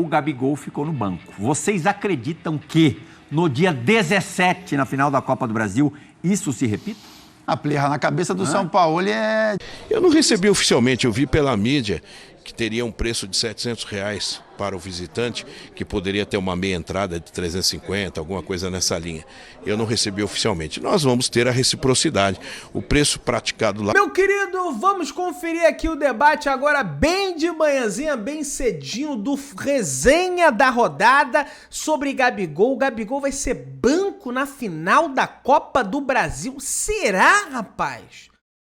o Gabigol ficou no banco. Vocês acreditam que no dia 17, na final da Copa do Brasil, isso se repita? A Plirra, na cabeça do São Paulo é... Eu não recebi oficialmente, eu vi pela mídia que teria um preço de R$700 para o visitante, que poderia ter uma meia entrada de 350, alguma coisa nessa linha. Eu não recebi oficialmente. Nós vamos ter a reciprocidade. O preço praticado lá... Meu querido, vamos conferir aqui o debate agora bem de manhãzinha, bem cedinho, do resenha da rodada sobre Gabigol. O Gabigol vai ser banco na final da Copa do Brasil. Será, rapaz?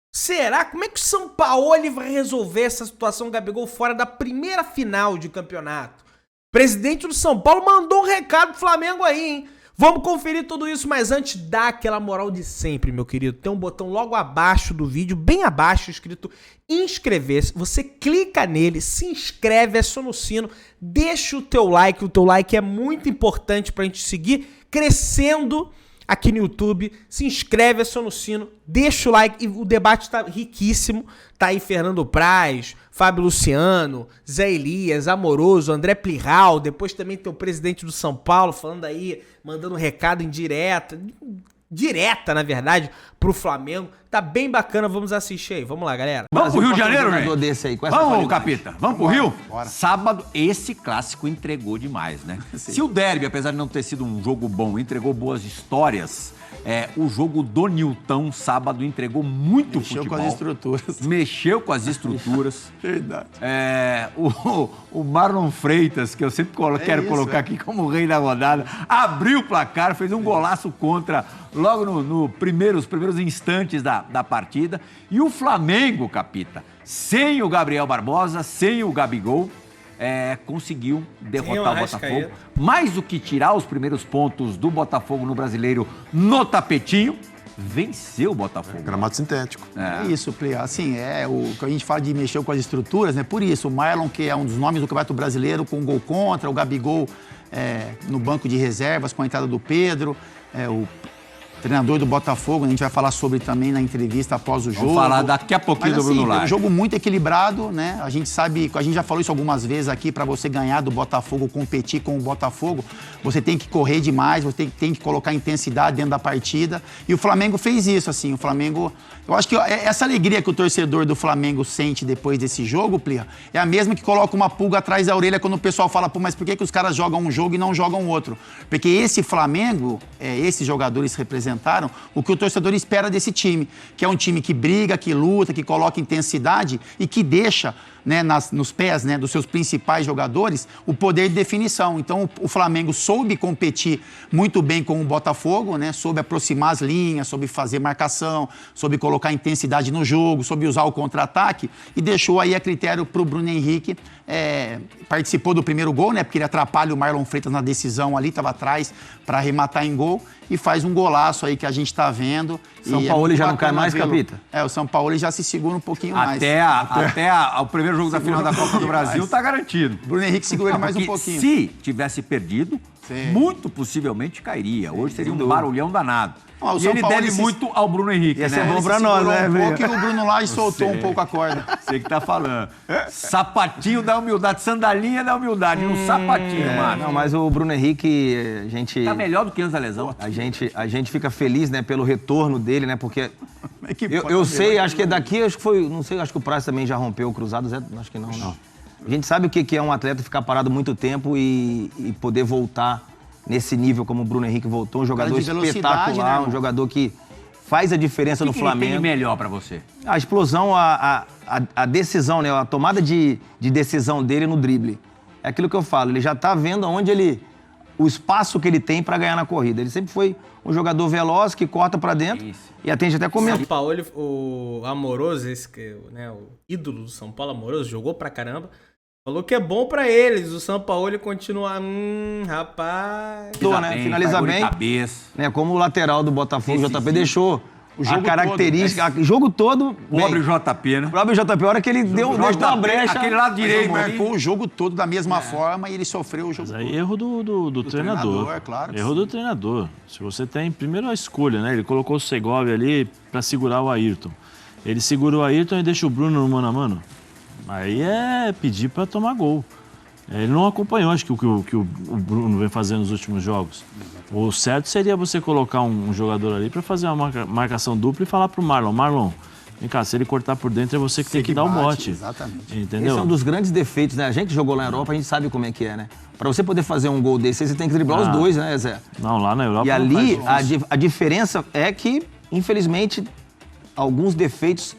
Será? Como é que o São Paulo vai resolver essa situação, Gabigol, fora da primeira final de campeonato? O presidente do São Paulo mandou um recado pro Flamengo aí, hein? Vamos conferir tudo isso, mas antes, dá aquela moral de sempre, meu querido. Tem um botão logo abaixo do vídeo, bem abaixo, escrito inscrever-se. Você clica nele, se inscreve, aciona o sino, deixa o teu like é muito importante pra gente seguir crescendo aqui no YouTube. Se inscreve, aciona o sino, deixa o like. E o debate tá riquíssimo. Tá aí Fernando Praz, Fábio Luciano, Zé Elias, Amoroso, André Plihal. Depois também tem o presidente do São Paulo falando aí, mandando um recado em direta, na verdade, pro Flamengo. Tá bem bacana, vamos assistir aí. Vamos lá, galera. Vamos pro Rio de Janeiro, né? Vamos, qualidade. Capita. Vamos pro Rio? Bora. Sábado, esse clássico entregou demais, né? Se o derby, apesar de não ter sido um jogo bom, entregou boas histórias, o jogo do Nilton, sábado, entregou muito futebol. Mexeu com as estruturas. Verdade. O Marlon Freitas, que eu sempre quero colocar aqui como o rei da rodada, abriu o placar, fez um golaço contra logo nos primeiros instantes da partida. E o Flamengo, Capita, sem o Gabriel Barbosa, sem o Gabigol, conseguiu derrotar o Botafogo. Mais do que tirar os primeiros pontos do Botafogo no Brasileiro no tapetinho, venceu o Botafogo. Gramado sintético. É isso, Plihal. Assim, o que a gente fala de mexer com as estruturas, né? Por isso, o Marlon, que é um dos nomes do Campeonato Brasileiro, com gol contra, o Gabigol no banco de reservas, com a entrada do Pedro, o treinador do Botafogo, a gente vai falar sobre também na entrevista após o jogo. Vamos falar daqui a pouquinho do Bruno Lage. Um jogo muito equilibrado, né? A gente sabe, a gente já falou isso algumas vezes aqui, para você ganhar do Botafogo, competir com o Botafogo, você tem que correr demais, você tem que colocar intensidade dentro da partida. E o Flamengo fez isso, assim. O Flamengo... Eu acho que essa alegria que o torcedor do Flamengo sente depois desse jogo, Plihal, é a mesma que coloca uma pulga atrás da orelha quando o pessoal fala, pô, mas por que os caras jogam um jogo e não jogam outro? Porque esse Flamengo, esses jogadores representaram o que o torcedor espera desse time, que é um time que briga, que luta, que coloca intensidade e que deixa, né, nos pés, né, dos seus principais jogadores o poder de definição. Então o Flamengo soube competir muito bem com o Botafogo, né, soube aproximar as linhas, soube fazer marcação, soube colocar intensidade no jogo, soube usar o contra-ataque e deixou aí a critério para o Bruno Henrique. Participou do primeiro gol, né, porque ele atrapalha o Marlon Freitas na decisão ali, estava atrás para arrematar em gol e faz um golaço aí que a gente está vendo. São Paulo já não cai mais, Capita? O São Paulo já se segura um pouquinho mais. Até o primeiro jogo da final da Copa do Brasil está garantido. Bruno Henrique segura ele mais um pouquinho. Se tivesse perdido, muito possivelmente cairia. Hoje seria um barulhão danado. E ele deve muito ao Bruno Henrique, né? Ia ser bom pra nós, né? Porque o Bruno Lage soltou um pouco a corda. Você que tá falando. Sapatinho da humildade, sandalinha da humildade, um sapatinho, mano. Não, mas o Bruno Henrique, a gente... Tá melhor do que antes da lesão. A gente fica feliz, né, pelo retorno dele, né, porque... Eu sei, acho que daqui, acho que foi... Não sei, acho que o Praz também já rompeu o cruzado, acho que não. A gente sabe o que é um atleta ficar parado muito tempo e poder voltar nesse nível como o Bruno Henrique voltou, um jogador espetacular, né, um jogador que faz a diferença no Flamengo. O que ele tem melhor pra você? A explosão, a decisão, né, a tomada de decisão dele no drible. É aquilo que eu falo, ele já tá vendo o espaço que ele tem pra ganhar na corrida. Ele sempre foi um jogador veloz que corta pra dentro e atende até comendo. São Paulo, o Amoroso, o ídolo do São Paulo, Amoroso, jogou pra caramba. Falou que é bom pra eles, o São Paulo continua... rapaz... Finaliza bem, né, como o lateral do Botafogo, o JP deixou a característica... O jogo todo... Pobre JP, né? Pobre JP, a hora que ele deixou uma brecha... Aquele lado direito marcou o jogo todo da mesma forma e ele sofreu o jogo todo. Mas aí erro do treinador. Claro. Erro do treinador. Se você tem, primeiro, a escolha, né? Ele colocou o Segovia ali pra segurar o Ayrton. Ele segurou o Ayrton e deixa o Bruno no mano a mano. Aí é pedir pra tomar gol. Ele não acompanhou, acho que o que o Bruno vem fazendo nos últimos jogos. O certo seria você colocar um jogador ali para fazer uma marcação dupla e falar pro Marlon, vem cá, se ele cortar por dentro é você que tem que dar o bote. Exatamente. Entendeu? Esse é um dos grandes defeitos, né? A gente jogou lá na Europa, a gente sabe como é que é, né? Para você poder fazer um gol desse, você tem que driblar os dois, né, Zé? Não, lá na Europa E não ali, faz isso. a diferença é que, infelizmente, alguns defeitos,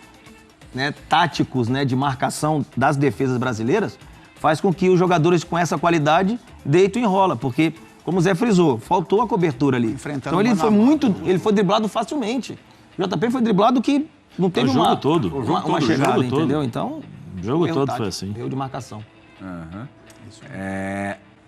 né, táticos, né, de marcação das defesas brasileiras faz com que os jogadores com essa qualidade deitam e enrola, porque, como o Zé frisou, faltou a cobertura ali. Enfrentando Então ele foi driblado facilmente. O JP foi driblado que não teve O jogo todo. uma chegada, O jogo todo. entendeu? Então, O jogo erro todo tático, foi assim. erro de marcação.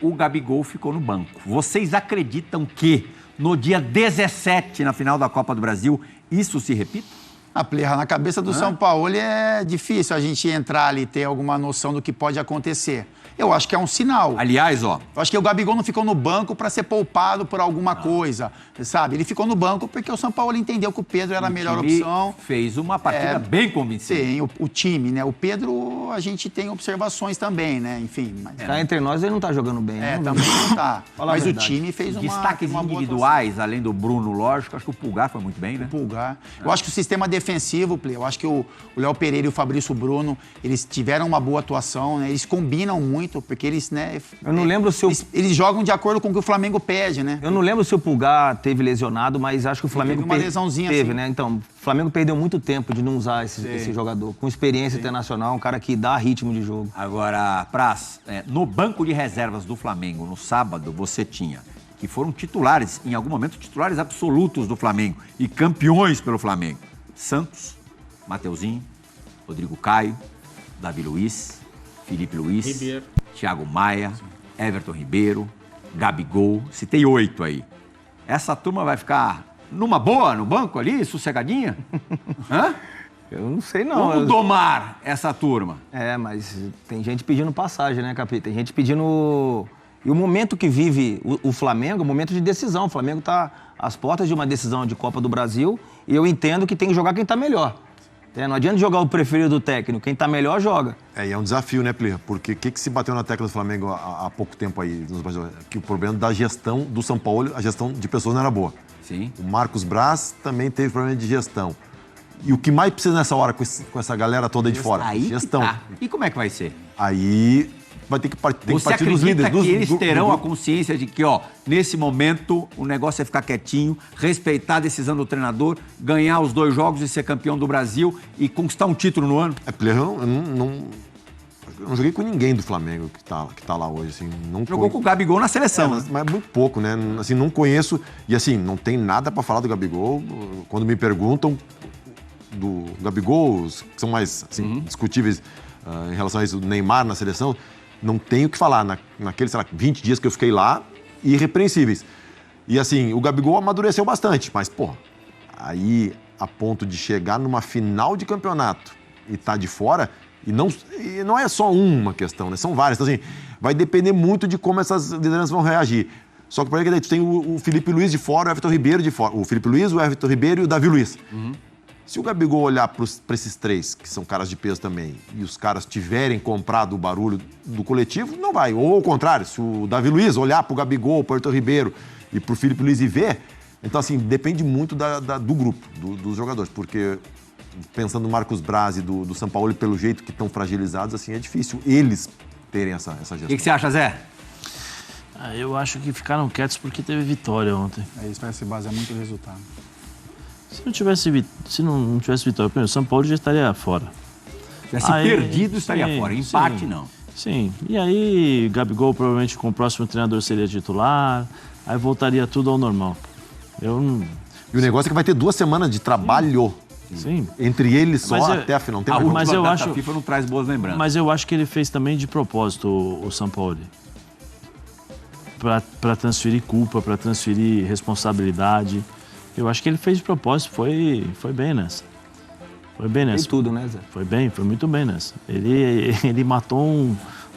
O Gabigol ficou no banco. Vocês acreditam que no dia 17, na final da Copa do Brasil, isso se repita? A Plirra, na cabeça do São Paulo é difícil a gente entrar ali e ter alguma noção do que pode acontecer. Eu acho que é um sinal. Aliás, ó, Eu acho que o Gabigol não ficou no banco para ser poupado por alguma coisa, sabe? Ele ficou no banco porque o São Paulo entendeu que o Pedro era a melhor time opção. fez uma partida bem convincente. Sim, o time, né? O Pedro, a gente tem observações também, né? Enfim, mas... Cá entre nós, ele não tá jogando bem. né? também não tá. Fala a Mas o verdade. time fez Destaques uma boa individuais, além do Bruno, lógico, acho que o Pulgar foi muito bem, né? Pulgar. Eu acho que o sistema defensivo, Play, eu acho que o Léo Pereira e o Fabrício Bruno, eles tiveram uma boa atuação, né? Eles combinam muito, porque eles, né? Eu não lembro se o... Eles jogam de acordo com o que o Flamengo pede, né? Eu não lembro se o Pulgar teve lesionado, mas acho que o Flamengo teve uma lesãozinha teve, assim. né? Então, o Flamengo perdeu muito tempo de não usar esse jogador. Com experiência internacional, um cara que dá ritmo de jogo. Agora, Praz, no banco de reservas do Flamengo, no sábado, você tinha, que foram titulares, em algum momento, titulares absolutos do Flamengo e campeões pelo Flamengo. Santos, Mateuzinho, Rodrigo Caio, Davi Luiz, Felipe Luiz, Ribeiro. Thiago Maia, Everton Ribeiro, Gabigol, citei 8 aí. Essa turma vai ficar numa boa no banco ali, sossegadinha? Hã? Eu não sei não. Vamos domar essa turma. Mas tem gente pedindo passagem, né, Capi? Tem gente pedindo... E o momento que vive o Flamengo é um momento de decisão. O Flamengo está às portas de uma decisão de Copa do Brasil e eu entendo que tem que jogar quem está melhor. Não adianta jogar o preferido do técnico. Quem está melhor, joga. E é um desafio, né, Plirra? Porque o que se bateu na tecla do Flamengo há pouco tempo aí, nos brasileiros? Que o problema da gestão do São Paulo, a gestão de pessoas não era boa. Sim. O Marcos Braz também teve problema de gestão. E o que mais precisa nessa hora com essa galera toda aí de fora? Aí Gestão. Tá. E como é que vai ser? Aí vai ter que partir Você dos líderes. acredita que eles terão a grupo? consciência de que, nesse momento, o negócio é ficar quietinho, respeitar a decisão do treinador, ganhar os 2 jogos e ser campeão do Brasil e conquistar um título no ano? Plirra, eu não joguei com ninguém do Flamengo que tá lá hoje. Assim, não Jogou com o Gabigol na seleção, né? mas muito pouco, né? Assim, não conheço. E assim, não tem nada para falar do Gabigol. Quando me perguntam do Gabigol, que são mais assim, discutíveis em relação a isso, do Neymar na seleção, não tenho o que falar. Naqueles, 20 dias que eu fiquei lá, irrepreensíveis. E assim, o Gabigol amadureceu bastante, mas, aí a ponto de chegar numa final de campeonato e tá de fora, e não é só uma questão, né? São várias. Então, assim, vai depender muito de como essas lideranças vão reagir. Só que o problema é que tu tem o Felipe Luiz de fora, o Everton Ribeiro de fora. O Felipe Luiz, o Everton Ribeiro e o Davi Luiz. Se o Gabigol olhar para esses 3, que são caras de peso também, e os caras tiverem comprado o barulho do coletivo, não vai. Ou ao contrário, se o Davi Luiz olhar para o Gabigol, para o Everton Ribeiro e para o Felipe Luiz e ver, então assim, depende muito do grupo, dos jogadores, porque pensando no Marcos Braz e do São Paulo, pelo jeito que estão fragilizados, assim, é difícil eles terem essa gestão. O que você acha, Zé? Eu acho que ficaram quietos porque teve vitória ontem. Isso vai se basear muito no resultado. Se não tivesse vitória, primeiro, o São Paulo já estaria fora. Tivesse perdido, estaria fora. Empate, não. Sim. E aí, Gabigol provavelmente com o próximo treinador seria titular, aí voltaria tudo ao normal. E o negócio é que vai ter 2 semanas de trabalho. Sim. Entre eles só até a final. A mas eu data acho, FIFA não traz boas lembranças. Mas eu acho que ele fez também de propósito o São Paulo. Para transferir culpa, para transferir responsabilidade. Eu acho que ele fez de propósito, foi bem nessa. Foi bem nessa. Tem tudo, né, Zé? Foi muito bem nessa. Ele matou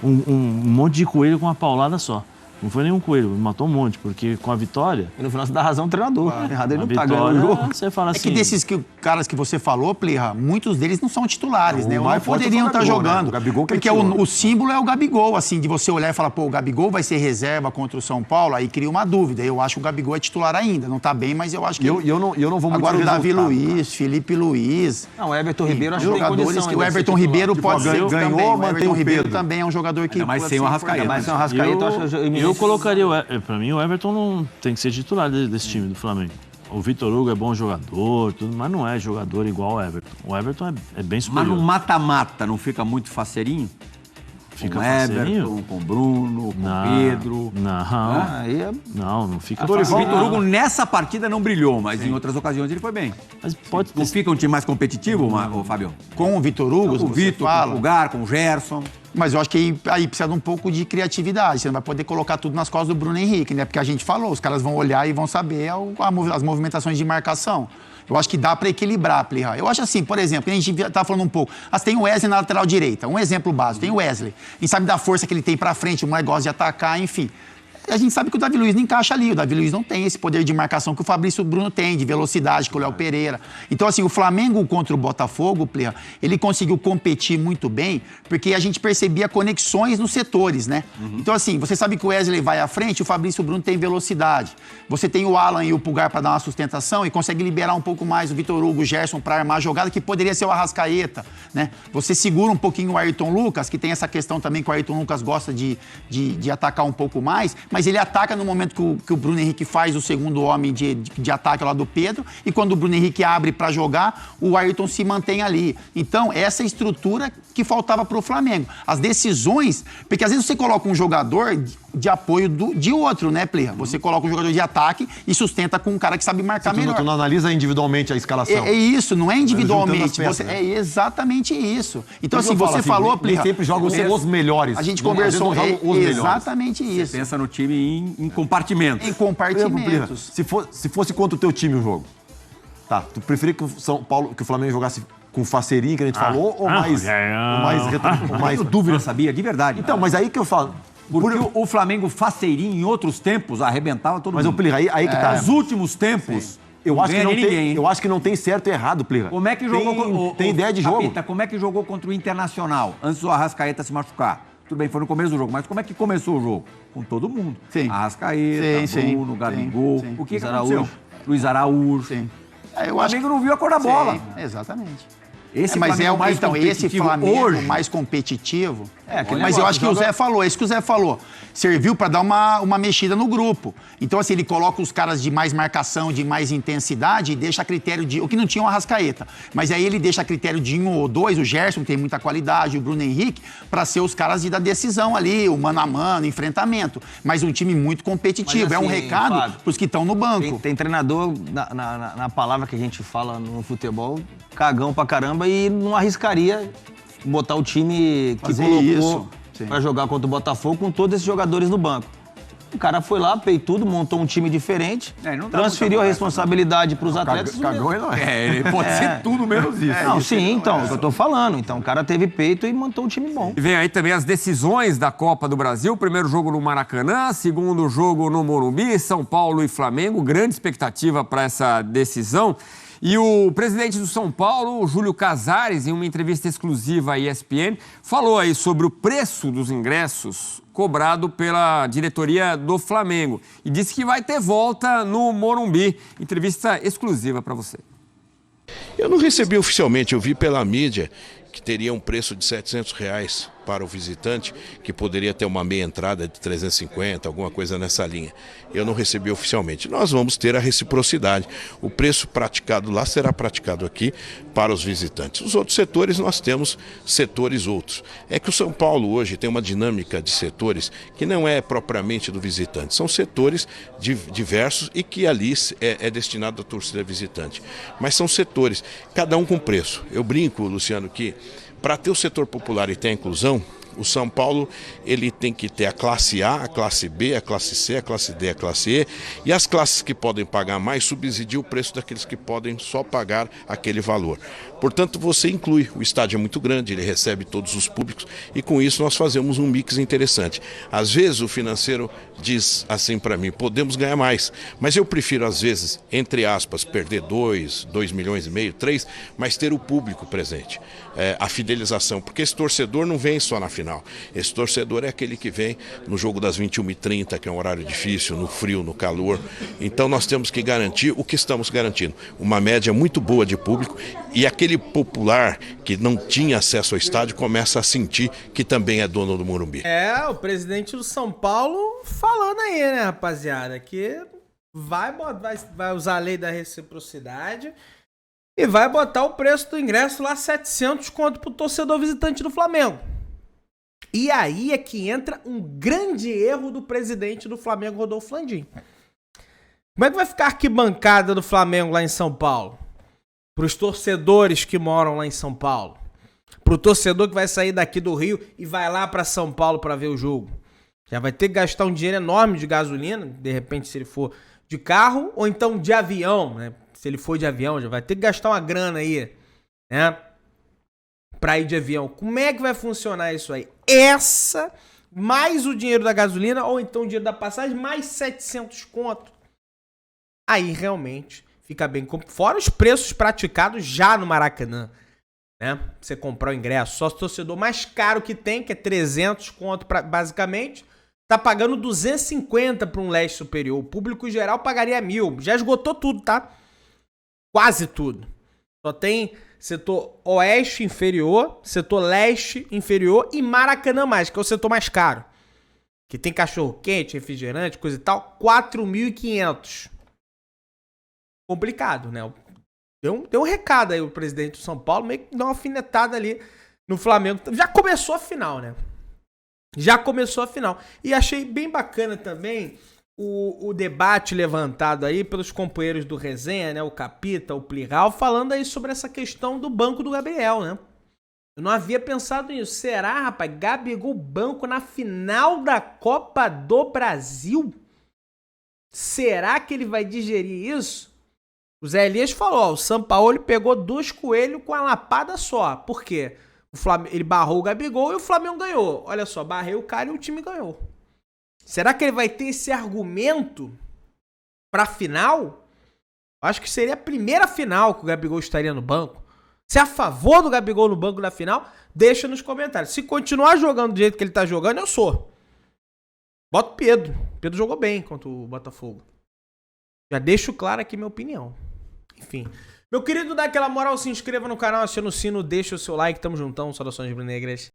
um monte de coelho com uma paulada só. Não foi nenhum coelho, matou um monte, porque com a vitória... E no final você dá razão ao treinador. Errado, ele não tá ganhando o vitória, jogo. você fala assim... É que desses caras que você falou, Plirra, muitos deles não são titulares, né? Ou não mais forte poderiam é o estar Gabigol, jogando. né? O Gabigol que é porque titular. o símbolo é o Gabigol, assim, de você olhar e falar, pô, o Gabigol vai ser reserva contra o São Paulo, aí cria uma dúvida. Eu acho que o Gabigol é titular ainda. Não tá bem, mas eu acho que... Eu não vou muito Agora o Davi resultado, Luiz, Felipe Luiz... Não, o Everton Ribeiro acho que tem jogadores condição. que o ainda de ser Everton titular. Ribeiro pode ser ganhou, também. O mantém Everton o Ribeiro Pedro. também é um jogador que... Ainda mais sem o Arrascaeta. Mas sem o Arrascaeta, eu acho... Eu colocaria, pra mim, o Everton não tem que ser titular desse time do Flamengo. O Vitor Hugo é bom jogador, tudo, mas não é jogador igual o Everton. O Everton é bem superior. Mas no mata-mata não fica muito faceirinho? Fica com faceirinho? Everton, com Bruno, com Não, Pedro. Não, Aí é... não fica O fácil. Vitor Hugo nessa partida não brilhou, mas em outras ocasiões ele foi bem. Mas pode Não ter... fica um time mais competitivo, ô Fábio? Com o Vitor Hugo, Com o Vitor, com o Pulgar, com o Gerson. Mas eu acho que aí precisa de um pouco de criatividade. Você não vai poder colocar tudo nas costas do Bruno Henrique, né? Porque a gente falou, os caras vão olhar e vão saber as movimentações de marcação. Eu acho que dá para equilibrar, Plirra. Eu acho assim, por exemplo, a gente tá falando um pouco. Tem o Wesley na lateral direita, um exemplo básico. Tem o Wesley. A gente sabe da força que ele tem para frente, o negócio de atacar, enfim. A gente sabe que o Davi Luiz não encaixa ali. O Davi Luiz não tem esse poder de marcação que o Fabrício Bruno tem, de velocidade, que o Léo Pereira. Então, assim, o Flamengo contra o Botafogo, Plirra, ele conseguiu competir muito bem, porque a gente percebia conexões nos setores, né? Então, assim, você sabe que o Wesley vai à frente, o Fabrício Bruno tem velocidade. Você tem o Alan e o Pulgar para dar uma sustentação e consegue liberar um pouco mais o Vitor Hugo, o Gerson para armar a jogada, que poderia ser o Arrascaeta, né? Você segura um pouquinho o Ayrton Lucas, que tem essa questão também que o Ayrton Lucas gosta de atacar um pouco mais, mas ele ataca no momento que o Bruno Henrique faz o segundo homem de ataque lá do Pedro, e quando o Bruno Henrique abre para jogar, o Ayrton se mantém ali. Então, essa é a estrutura que faltava para o Flamengo. As decisões, porque às vezes você coloca um jogador de apoio de outro, né, Plirra? Você coloca um jogador de ataque e sustenta com um cara que sabe marcar melhor. Tu não analisa individualmente a escalação. É isso, não é individualmente. Juntando as peças, É exatamente isso. Então, Mas assim, eu falo você assim, falou, nem Plirra... sempre jogam os melhores. A gente Não, às vezes conversou, não jogam os melhores. exatamente isso. Pensa no time em compartimentos. Em Por exemplo, Plirra, compartimentos. se fosse contra o teu time o jogo, tá, tu preferia que o São Paulo, que o Flamengo jogasse com faceirinho, que a gente falou, ou mais Dúvida, sabia? De verdade. Então, mas aí que eu falo... Porque o Flamengo faceirinho em outros tempos arrebentava todo Mas, mundo. ô, Plirra, aí que tá. Nos últimos tempos, Eu acho, que não ninguém, tem, hein? eu acho que não tem certo e errado, Plirra. Como é que jogou Tem ideia de jogo. Capita, como é que jogou contra o Internacional, antes do Arrascaeta se machucar? Tudo bem, foi no começo do jogo, mas como é que começou o jogo? Com todo mundo. Sim. Arrascaeta, Sim, Bruno, sim, Gabigol. sim. O que Luiz aconteceu? Araújo. Luiz Araújo. Sim. O Flamengo não viu a cor da bola. Sim, exatamente. Esse Mas Flamengo mais então, esse competitivo Flamengo hoje, mais competitivo. aquele Mas eu negócio, acho que o Zé falou, é isso que o Zé falou. Serviu para dar uma mexida no grupo. Então, assim, ele coloca os caras de mais marcação, de mais intensidade e deixa a critério de. O que não tinha o Arrascaeta. Mas aí ele deixa a critério de um ou dois, o Gerson, que tem muita qualidade, o Bruno Henrique, para ser os caras da decisão ali, o mano a mano, enfrentamento. Mas um time muito competitivo. Mas, assim, é um recado Fábio, para os que estão no banco. Tem treinador, na palavra que a gente fala no futebol, cagão pra caramba, e não arriscaria botar o time que Fazer colocou isso, sim. pra jogar contra o Botafogo com todos esses jogadores no banco. O cara foi lá, fez tudo, montou um time diferente, não dá transferiu a muita responsabilidade pros atletas. Cagão ele não é. ele pode ser tudo menos isso. Não, sim, então, é o que eu tô falando. Então, o cara teve peito e montou um time bom. E vem aí também as decisões da Copa do Brasil. Primeiro jogo no Maracanã, segundo jogo no Morumbi, São Paulo e Flamengo. Grande expectativa para essa decisão. E o presidente do São Paulo, Júlio Casares, em uma entrevista exclusiva à ESPN, falou aí sobre o preço dos ingressos cobrado pela diretoria do Flamengo. E disse que vai ter volta no Morumbi. Entrevista exclusiva para você. Eu não recebi oficialmente, eu vi pela mídia que teria um preço de R$700 para o visitante, que poderia ter uma meia entrada de 350, alguma coisa nessa linha. Eu não recebi oficialmente. Nós vamos ter a reciprocidade. O preço praticado lá será praticado aqui para os visitantes. Os outros setores, nós temos setores outros. É que o São Paulo hoje tem uma dinâmica de setores que não é propriamente do visitante. São setores diversos e que ali é destinado à torcida visitante. Mas são setores, cada um com preço. Eu brinco, Luciano, que para ter o setor popular e ter a inclusão, O São Paulo ele tem que ter a classe A, a classe B, a classe C, a classe D, a classe E, e as classes que podem pagar mais subsidiam o preço daqueles que podem só pagar aquele valor. Portanto, você inclui, o estádio é muito grande, ele recebe todos os públicos e com isso nós fazemos um mix interessante. Às vezes o financeiro diz assim para mim, podemos ganhar mais, mas eu prefiro às vezes, entre aspas, perder 2 milhões e meio, 3, mas ter o público presente, a fidelização, porque esse torcedor não vem só na final, esse torcedor é aquele que vem no jogo das 21h30, que é um horário difícil, no frio, no calor, então nós temos que garantir o que estamos garantindo, uma média muito boa de público e aquele popular que não tinha acesso ao estádio começa a sentir que também é dono do Morumbi. O presidente do São Paulo falando aí, né, rapaziada, que vai usar a lei da reciprocidade e vai botar o preço do ingresso lá 700 conto pro torcedor visitante do Flamengo. E aí é que entra um grande erro do presidente do Flamengo, Rodolfo Landim. Como é que vai ficar a arquibancada do Flamengo lá em São Paulo? Para os torcedores que moram lá em São Paulo. Para o torcedor que vai sair daqui do Rio e vai lá para São Paulo para ver o jogo. Já vai ter que gastar um dinheiro enorme de gasolina, de repente se ele for de carro, ou então de avião, né? Se ele for de avião, já vai ter que gastar uma grana aí, né? Para ir de avião. Como é que vai funcionar isso aí? Mais o dinheiro da gasolina, ou então o dinheiro da passagem, mais 700 conto. Aí realmente fica bem. Fora os preços praticados já no Maracanã, né? Você comprar o ingresso. Só o torcedor mais caro que tem, que é 300 conto basicamente, tá pagando 250 para um leste superior. O público geral pagaria 1.000. Já esgotou tudo, tá? Quase tudo. Só tem setor oeste inferior, setor leste inferior e Maracanã mais, que é o setor mais caro. Que tem cachorro quente, refrigerante, coisa e tal. 4.500. Complicado, né? Deu um recado aí o presidente do São Paulo, meio que deu uma alfinetada ali no Flamengo. Já começou a final, né? Já começou a final. E achei bem bacana também o debate levantado aí pelos companheiros do Resenha, né? O Capita, o Pliral, falando aí sobre essa questão do banco do Gabriel, né? Eu não havia pensado nisso. Será, rapaz? Gabigol banco na final da Copa do Brasil? Será que ele vai digerir isso? O Zé Elias falou, o Sampaoli pegou 2 coelhos com a lapada só. Por quê? Ele barrou o Gabigol e o Flamengo ganhou. Olha só, barrei o cara e o time ganhou. Será que ele vai ter esse argumento pra final? Acho que seria a primeira final que o Gabigol estaria no banco. Se é a favor do Gabigol no banco da final, deixa nos comentários. Se continuar jogando do jeito que ele tá jogando, eu sou. Bota o Pedro. O Pedro jogou bem contra o Botafogo. Já deixo claro aqui minha opinião. Enfim. Meu querido, dá aquela moral, se inscreva no canal, aciona o sino, deixa o seu like, tamo juntão, saudações rubro-negras.